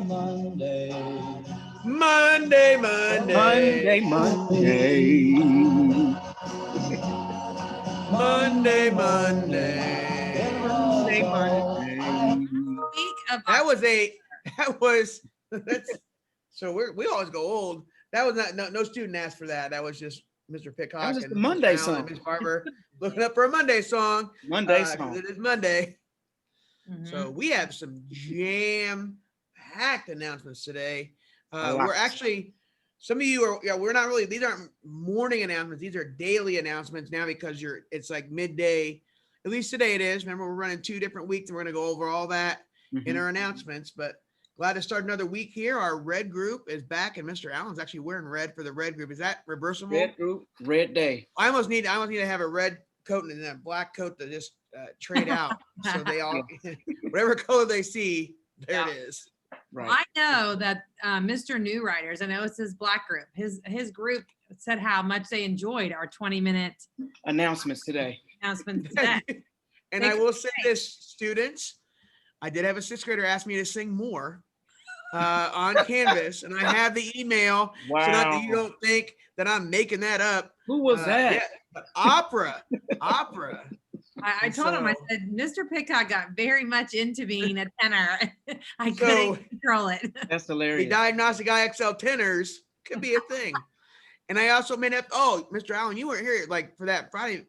Monday. Monday. Monday. That's so we always go old. That was not no student asked for that. That was just Mr. That was Pitcock just the and Mr. Monday Allen and song. Miss Barber looking up for a Monday song. Monday Because song. it is Monday. Mhm. So we have some jam-packed announcements today. A lot. We're actually, some of you are, we're not really, these aren't morning announcements. These are daily announcements now because it's like midday. At least today it is. Remember, we're running 2 different weeks and we're going to go over all that in our announcements. But glad to start another week here. Our red group is back and Mr. Allen's actually wearing red for the red group. Is that reversible? Red group, red day. I almost need to have a red coat and then a black coat to just trade out. So they all, whatever color they see, there it is. Right. I know that Mr. New Writers, I know it's his black group. His group said how much they enjoyed our 20-minute Announcements today. announcements today. And I will say this, students, I did have a 6th grader ask me to sing more on Canvas, and I have the email. Wow. So not that you don't think that I'm making that up. Who was that? Yeah, but opera. I told him, I said, Mr. Pitcock got very much into being a tenor. I couldn't control it. That's The hilarious. Diagnostic IXL tenors could be a thing. And I also made up, Mr. Allen, you weren't here like for the Friday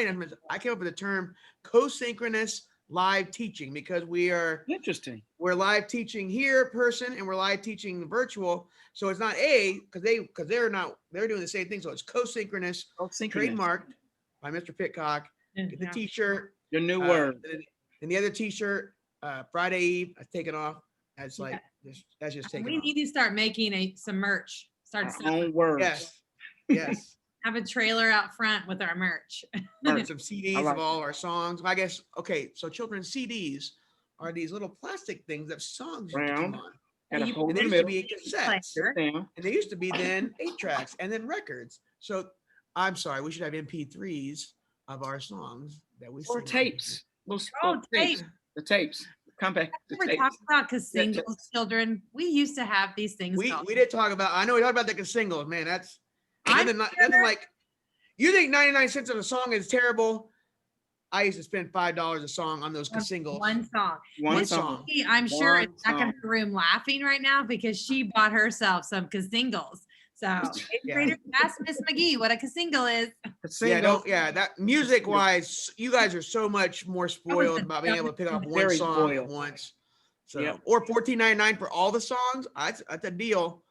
announcements. I came up with the term co-synchronous live teaching because we're live teaching here in person and we're live teaching virtual. So it's not because they're doing the same thing. So it's co-synchronous, trademarked by Mr. Pitcock. Get the t-shirt. Your new word. And the other t-shirt, Friday Eve, I've taken off. That's just taken off. We need to start making some merch. Start our own words. Yes. Have a trailer out front with our merch. Some CDs of all our songs. I guess, so children's CDs are these little plastic things that songs used to come on. And they used to be cassettes. And they used to be then 8 tracks and then records. So I'm sorry, we should have MP3s of our songs that we or sing. Tapes. Tapes. The tapes. Come back. We talked about singles children. We used to have these things. We did talk about. I know we talked about the singles. Man, that's nothing like. You think 99 cents on a song is terrible? I used to spend $5 a song on those singles. One song. One song. I'm sure it's back in her room laughing right now because she bought herself some singles. So ask Miss McGee what a single is. That music wise, you guys are so much more spoiled about being able to pick up one song at once. So or $14.99 for all the songs. That's a deal.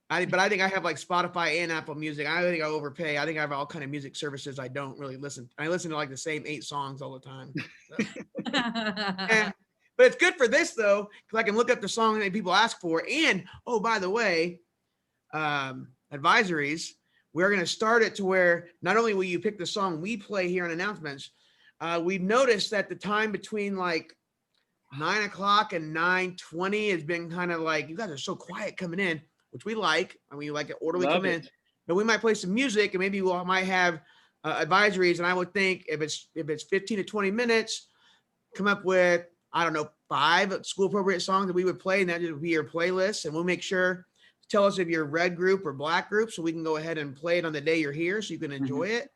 But I think I have like Spotify and Apple Music. I think I overpay. I think I have all kind of music services. I don't really listen. I listen to like the same 8 songs all the time. So. But it's good for this though, because I can look up the song that people ask for. And by the way, advisories, we're going to start it to where not only will you pick the song we play here in announcements, we've noticed that the time between like 9 o'clock and 9:20 has been kind of like, you guys are so quiet coming in, which we like. I mean, you like it orderly come in, but we might play some music and maybe we might have advisories. And I would think if it's 15 to 20 minutes, come up with, I don't know, 5 school appropriate songs that we would play, and that would be your playlist. And we'll make sure tell us if you're red group or black group so we can go ahead and play it on the day you're here so you can enjoy it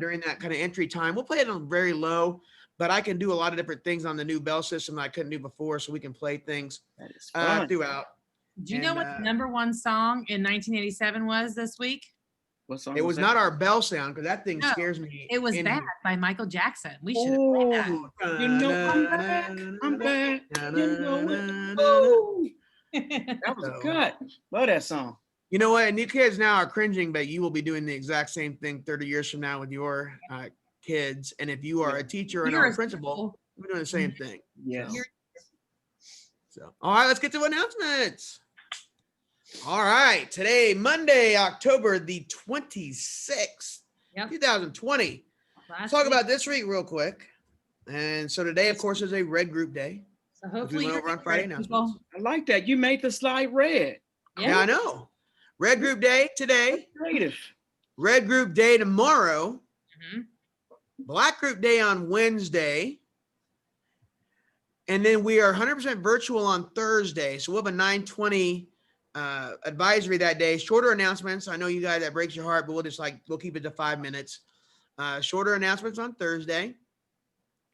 during that kind of entry time. We'll play it on very low, but I can do a lot of different things on the new bell system that I couldn't do before, so we can play things throughout. Do you know what the number 1 song in 1987 was this week? What song? It was not our bell sound because that thing scares me. It was Bad by Michael Jackson. We should have played that. You know I'm back. I'm back. You know it. That was a cut. Love that song. You know what? New kids now are cringing, but you will be doing the exact same thing 30 years from now with your kids. And if you are a teacher and a principal, we're doing the same thing. Yes. So, all right, let's get to announcements. All right, today, Monday, October the 26th, 2020. Let's talk about this week real quick. And so today, of course, is a red group day. So hopefully you're on Friday announcements. I like that. You made the slide red. Yeah, I know. Red group day today. Creative. Red group day tomorrow. Black group day on Wednesday. And then we are 100% virtual on Thursday. So we'll have a 9:20 advisory that day. Shorter announcements. I know you guys, that breaks your heart, but we'll keep it to 5 minutes. Shorter announcements on Thursday.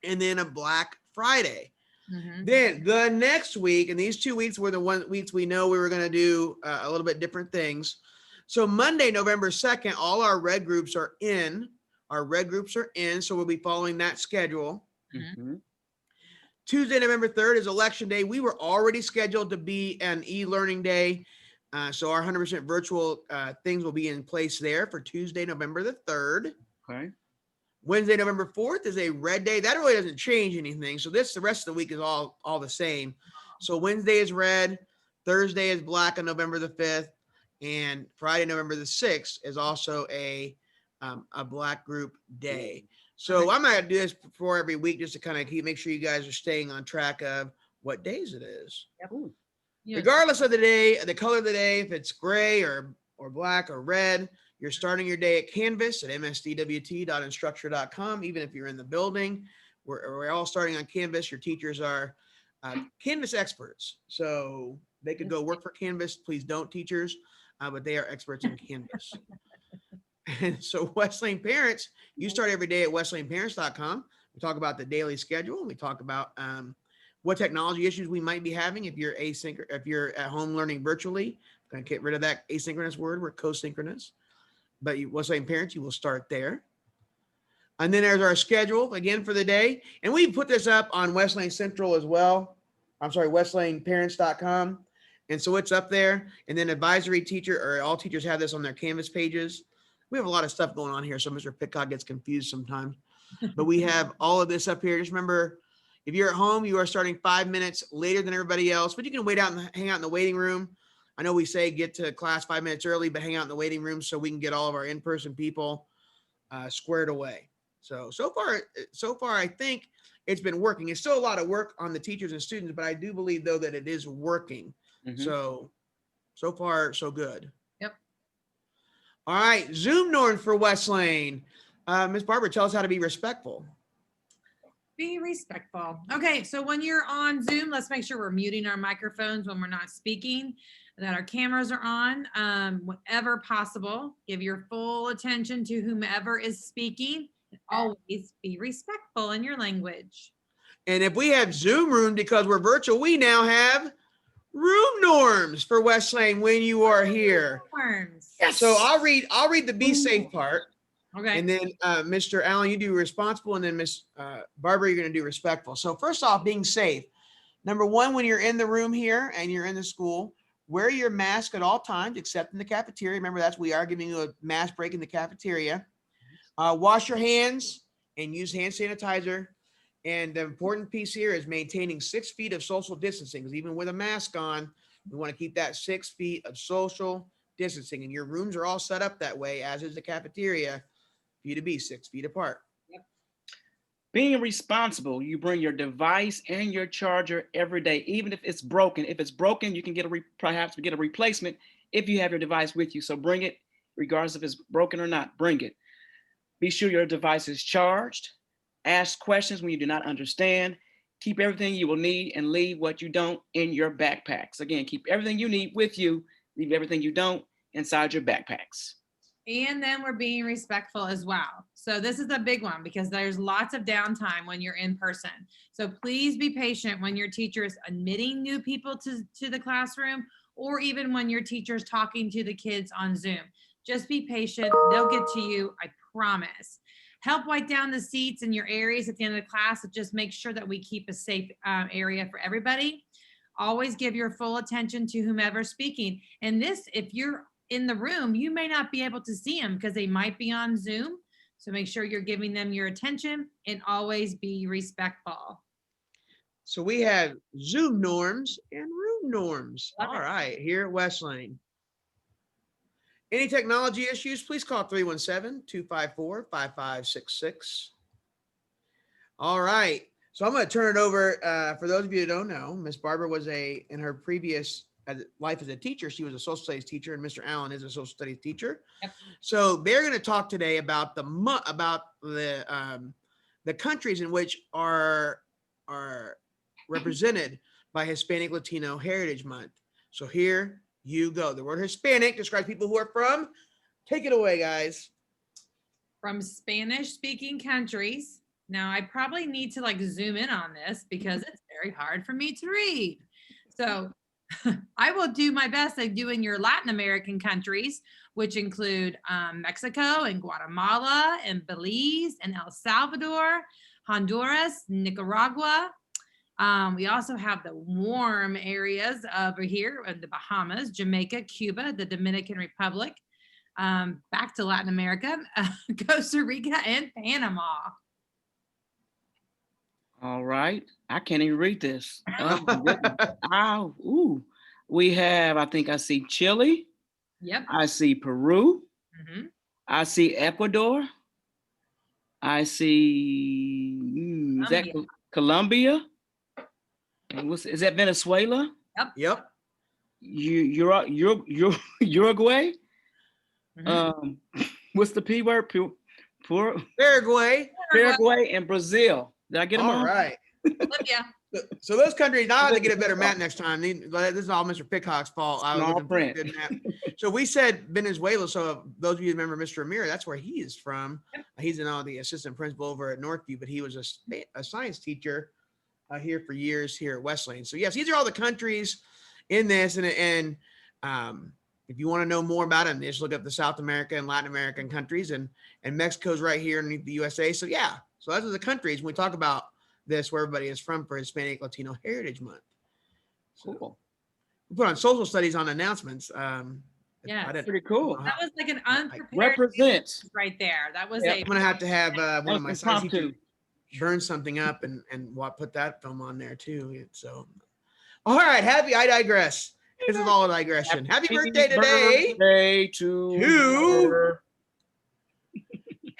And then a Black Friday. Mhm. Then the next week, and these 2 weeks were the weeks we know we were going to do a little bit different things. So Monday, November 2nd, all our red groups are in. So we'll be following that schedule. Mhm. Tuesday, November 3rd is election day. We were already scheduled to be an e-learning day. So our 100% virtual things will be in place there for Tuesday, November the 3rd. Okay. Wednesday, November 4th is a red day. That really doesn't change anything. So the rest of the week is all the same. So Wednesday is red, Thursday is black on November the 5th, and Friday, November the 6th is also a black group day. So I'm going to do this before every week just to kind of make sure you guys are staying on track of what days it is. Yep. Yes. Regardless of the day, the color of the day, if it's gray or black or red, you're starting your day at Canvas at msdwt.instructure.com. Even if you're in the building, we're all starting on Canvas. Your teachers are Canvas experts. So they could go work for Canvas. Please don't, teachers, but they are experts in Canvas. And so Westlane parents, you start every day at westlaneparents.com. We talk about the daily schedule. We talk about what technology issues we might be having if you're if you're at home learning virtually. I'm going to get rid of that asynchronous word. We're co-synchronous. But Westlane parents, you will start there. And then there's our schedule again for the day. And we put this up on Westlane Central as well. I'm sorry, westlaneparents.com. And so it's up there. And then advisory teacher, or all teachers have this on their Canvas pages. We have a lot of stuff going on here, so Mr. Pitcock gets confused sometimes. But we have all of this up here. Just remember, if you're at home, you are starting 5 minutes later than everybody else, but you can wait out and hang out in the waiting room. I know we say get to class 5 minutes early, but hang out in the waiting room so we can get all of our in-person people squared away. So far, I think it's been working. It's still a lot of work on the teachers and students, but I do believe, though, that it is working. Mhm. So far, so good. Yep. All right, Zoom norms for Westlane. Ms. Barber, tell us how to be respectful. Be respectful. Okay, so when you're on Zoom, let's make sure we're muting our microphones when we're not speaking, that our cameras are on, whenever possible. Give your full attention to whomever is speaking. And always be respectful in your language. And if we have Zoom room because we're virtual, we now have room norms for Westlane when you are here. Norms. Yes. So I'll read the be safe part. Okay. And then Mr. Allen, you do responsible, and then Miss Barbara, you're going to do respectful. So first off, being safe. Number one, when you're in the room here and you're in the school, wear your mask at all times, except in the cafeteria. Remember, we are giving you a mask break in the cafeteria. Wash your hands and use hand sanitizer. And the important piece here is maintaining 6 feet of social distancing, because even with a mask on, we want to keep that 6 feet of social distancing. And your rooms are all set up that way, as is the cafeteria, for you to be 6 feet apart. Being responsible, you bring your device and your charger every day, even if it's broken. If it's broken, you can perhaps get a replacement if you have your device with you. So bring it, regardless if it's broken or not, bring it. Be sure your device is charged. Ask questions when you do not understand. Keep everything you will need and leave what you don't in your backpacks. Again, keep everything you need with you. Leave everything you don't inside your backpacks. And then we're being respectful as well. So this is a big one because there's lots of downtime when you're in person. So please be patient when your teacher is admitting new people to the classroom, or even when your teacher's talking to the kids on Zoom. Just be patient. They'll get to you, I promise. Help wipe down the seats in your areas at the end of the class. So just make sure that we keep a safe area for everybody. Always give your full attention to whomever's speaking. And this, if you're in the room, you may not be able to see them because they might be on Zoom. So make sure you're giving them your attention and always be respectful. So we have Zoom norms and room norms. Love All it. right, here at Westlane. Any technology issues, please call 317-254-5566. All right. So I'm going to turn it over. For those of you who don't know, Miss Barbara was in her previous life as a teacher, she was a social studies teacher, and Mr. Allen is a social studies teacher. Yep. So they're going to talk today about the countries in which our represented by Hispanic Latino Heritage Month. So here you go. The word Hispanic describes people who are from. Take it away, guys. From Spanish speaking countries. Now I probably need to like zoom in on this because it's very hard for me to read. So I will do my best at doing your Latin American countries, which include Mexico and Guatemala and Belize and El Salvador, Honduras, Nicaragua. We also have the warm areas over here in the Bahamas, Jamaica, Cuba, the Dominican Republic, back to Latin America, Costa Rica, and Panama. All right. I can't even read this. Oh, my goodness. Ow. Ooh. We have, I think I see Chile. Yep. I see Peru. Mhm. I see Ecuador. I see, is that Colombia? And is that Venezuela? Yep. Uruguay? Mhm. What's the P word? Paraguay. Paraguay and Brazil. Did I get them All all? right. Bolivia. So those countries, now I have to get a better map next time. This is all Mr. Pickhock's fault. I was Small looking for a print. good map. So we said Venezuela. So those of you who remember Mr. Amir, that's where he is from. He's now the assistant principal over at Northview, but he was a science teacher here for years here at Westlane. So yes, these are all the countries in this. And if you want to know more about them, just look up the South America and Latin American countries, and Mexico's right here underneath the USA. So yeah, so those are the countries when we talk about this where everybody is from for Hispanic Latino Heritage Month. So Cool. we put on social studies on announcements. Yeah, Pretty cool. that was like an unprepared Represents. right there. That was Yep. a. I'm gonna have to have one of my science Impromptu. teachers burn something up and put that film on there too. So, all right, I digress. This is all a digression. Happy birthday today Birthday to to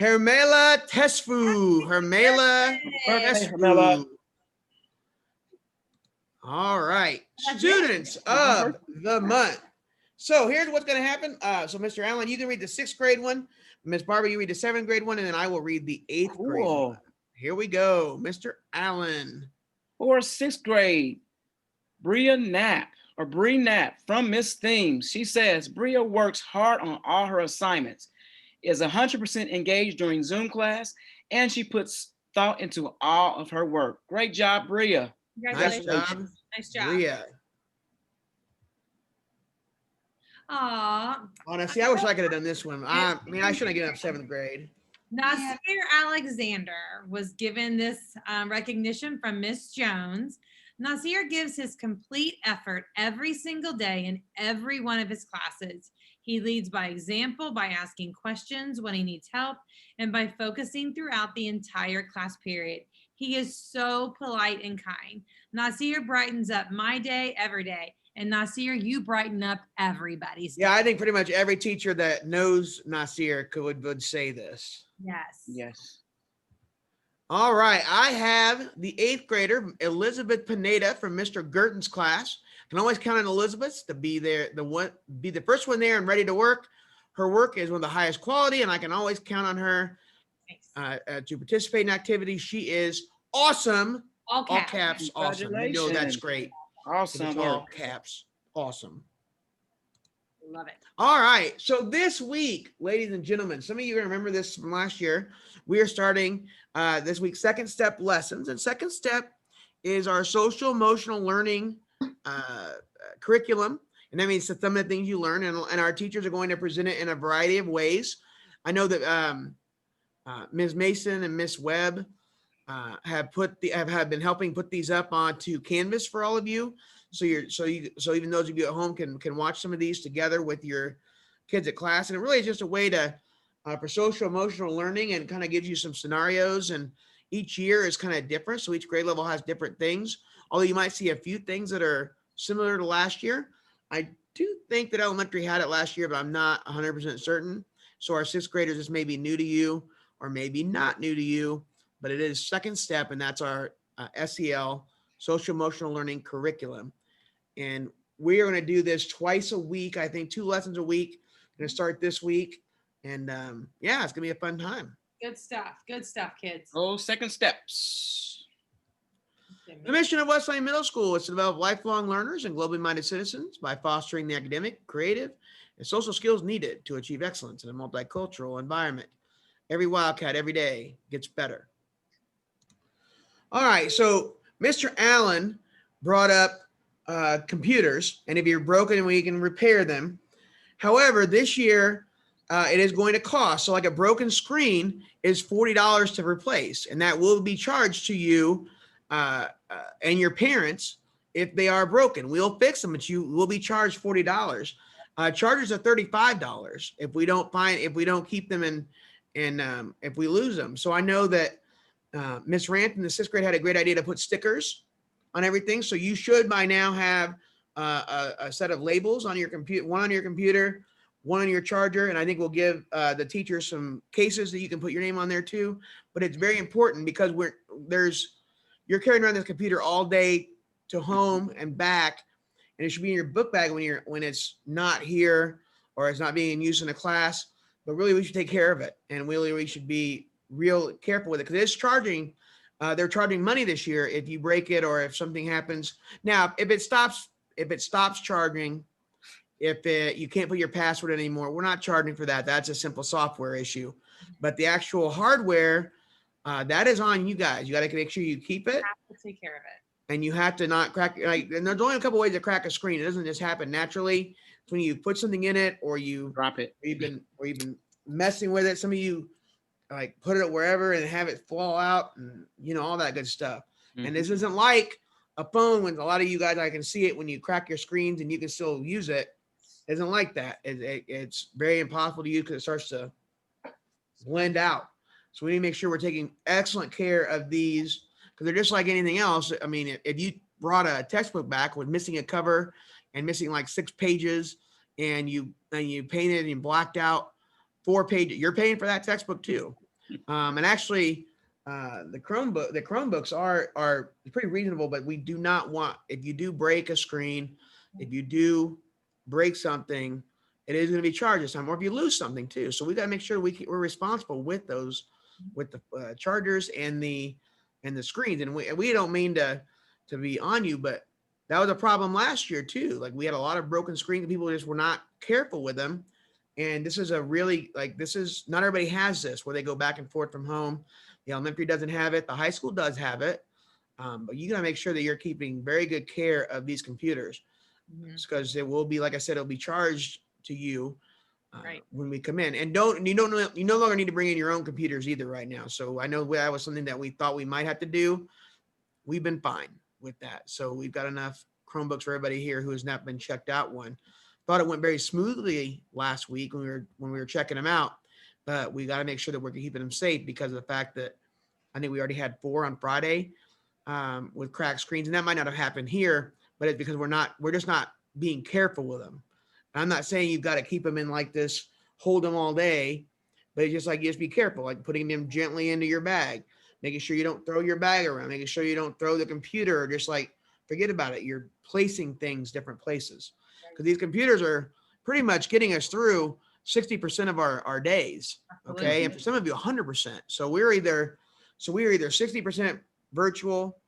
Hermela Tesfu. Hermela Birthday, Hermela. Tesfu. All right, That's students of the month. So here's what's going to happen. So Mr. Allen, you can read the 6th grade one. Miss Barbara, you read the 7th grade one, and then I will read the 8th grade Cool. one. Here we go, Mr. Allen. For 6th grade, Bria Knapp from Miss Themes. She says, Bria works hard on all her assignments, is 100% engaged during Zoom class, and she puts thought into all of her work. Great job, Bria. Nice job, Nice job. Bria. Aw. Honestly, I wish I could have done this one. I mean, I shouldn't have given up 7th grade. Nasir Alexander was given this recognition from Miss Jones. Nasir gives his complete effort every single day in every one of his classes. He leads by example, by asking questions when he needs help, and by focusing throughout the entire class period. He is so polite and kind. Nasir brightens up my day every day. And Nasir, you brighten up everybody's day. Yeah, I think pretty much every teacher that knows Nasir would say this. Yes. Yes. All right, I have the 8th grader, Elizabeth Pineda from Mr. Gerton's class. Can always count on Elizabeth to be there, be the first one there and ready to work. Her work is one of the highest quality, and I can always count on her to participate in activities. She is awesome. All caps, awesome. You know that's great. Awesome It's work. all caps, awesome. Love it. All right, so this week, ladies and gentlemen, some of you remember this from last year. We are starting this week 2nd step lessons, and 2nd step is our social emotional learning curriculum, and that means some of the things you learn, and our teachers are going to present it in a variety of ways. I know that Ms. Mason and Miss Webb have been helping put these up onto Canvas for all of you. So even those of you at home can watch some of these together with your kids at class. And it really is just a way to for social emotional learning, and kind of gives you some scenarios. And each year is kind of different. So each grade level has different things. Although you might see a few things that are similar to last year. I do think that elementary had it last year, but I'm not 100% certain. So our 6th graders, this may be new to you or maybe not new to you, but it is 2nd step, and that's our SEL, social emotional learning curriculum. And we are going to do this twice a week. I think 2 lessons a week. Going to start this week, and yeah, it's going to be a fun time. Good stuff, kids. Oh, 2nd steps. The mission of Westlane Middle School is to develop lifelong learners and globally minded citizens by fostering the academic, creative, and social skills needed to achieve excellence in a multicultural environment. Every Wildcat every day gets better. All right, so Mr. Allen brought up computers, and if you're broken, we can repair them. However, this year it is going to cost. So, like a broken screen is $40 to replace, and that will be charged to you and your parents if they are broken. We'll fix them, but you will be charged $40. Chargers are $35 if we don't keep them and if we lose them. So I know that Miss Rant in the 6th grade had a great idea to put stickers on everything. So you should by now have a set of labels on your computer, one on your computer, one on your charger. And I think we'll give the teachers some cases that you can put your name on there too. But it's very important because you're carrying around this computer all day to home and back. And it should be in your book bag when it's not here or it's not being used in a class. But really, we should take care of it. And really, we should be real careful with it because it's charging. They're charging money this year if you break it or if something happens. Now, if it stops charging, you can't put your password anymore, we're not charging for that. That's a simple software issue. But the actual hardware, that is on you guys. You got to make sure you keep it. You have to take care of it. And you have to not crack. And there's only a couple ways to crack a screen. It doesn't just happen naturally. It's when you put something in it or you drop it. Or you've been messing with it. Some of you like put it wherever and have it fall out and all that good stuff. Mm-hmm. And this isn't like a phone when a lot of you guys, I can see it when you crack your screens and you can still use it. It isn't like that. It's very impossible to use because it starts to blend out. So we need to make sure we're taking excellent care of these because they're just like anything else. I mean, if you brought a textbook back with missing a cover and missing like 6 pages and you painted and blacked out 4 pages, you're paying for that textbook too. And actually, the Chromebooks are pretty reasonable, but we do not want, if you do break a screen, if you do break something, it is going to be charged this time, or if you lose something too. So we got to make sure we're responsible with those, with the chargers and the screens. And we don't mean to be on you, but that was a problem last year too. Like we had a lot of broken screens and people just were not careful with them. And this is not everybody has this where they go back and forth from home. The elementary doesn't have it. The high school does have it. But you got to make sure that you're keeping very good care of these computers because it will be, like I said, it'll be charged to you when we come in. And you no longer need to bring in your own computers either right now. So I know that was something that we thought we might have to do. We've been fine with that. So we've got enough Chromebooks for everybody here who has not been checked out one. Thought it went very smoothly last week when we were checking them out, but we got to make sure that we're keeping them safe because of the fact that I think we already had 4 on Friday with cracked screens, and that might not have happened here, but it's because we're just not being careful with them. And I'm not saying you've got to keep them in like this, hold them all day, but it's just like you just be careful, like putting them gently into your bag, making sure you don't throw your bag around, making sure you don't throw the computer or just like forget about it. You're placing things different places. Because these computers are pretty much getting us through 60% of our days. Okay. And for some of you, 100%. So we're either 60% virtual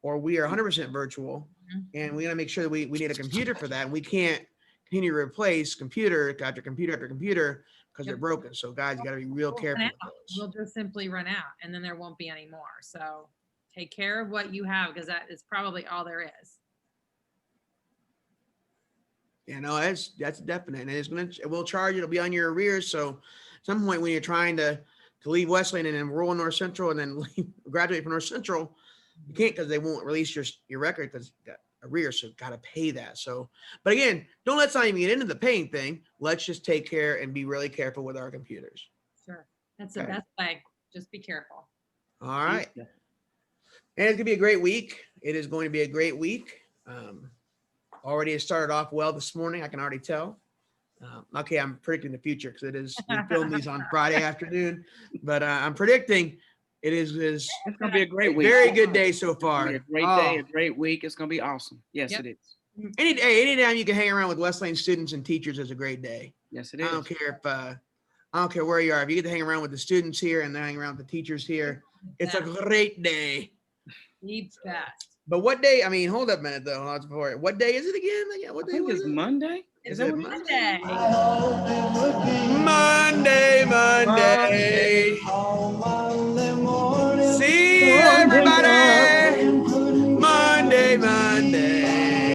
or we are 100% virtual. And we got to make sure that we need a computer for that. And we can't continue to replace computer after computer after computer because they're broken. So guys, you got to be real careful with those. We'll just simply run out and then there won't be any more. So take care of what you have because that is probably all there is. That's definite. And it will charge. It'll be on your arrears. So at some point when you're trying to leave Westlane and enroll in North Central and then graduate from North Central, you can't because they won't release your record because you got arrears. So you've got to pay that. So, but again, let's not even get into the paying thing. Let's just take care and be really careful with our computers. Sure. That's the best way. Just be careful. All right. And it's going to be a great week. It is going to be a great week. Already it started off well this morning. I can already tell. Okay, I'm predicting the future because we film these on Friday afternoon, but I'm predicting it's going to be a great week. Very good day so far. A great day, a great week. It's going to be awesome. Yes, it is. Anytime you can hang around with Westlane students and teachers is a great day. Yes, it is. I don't care where you are. If you get to hang around with the students here and then hang around with the teachers here, it's a great day. The best. But what day? I mean, hold up a minute though. What day is it again? Yeah, what I day think was it's it? Monday. It's Is that it what it is? Monday.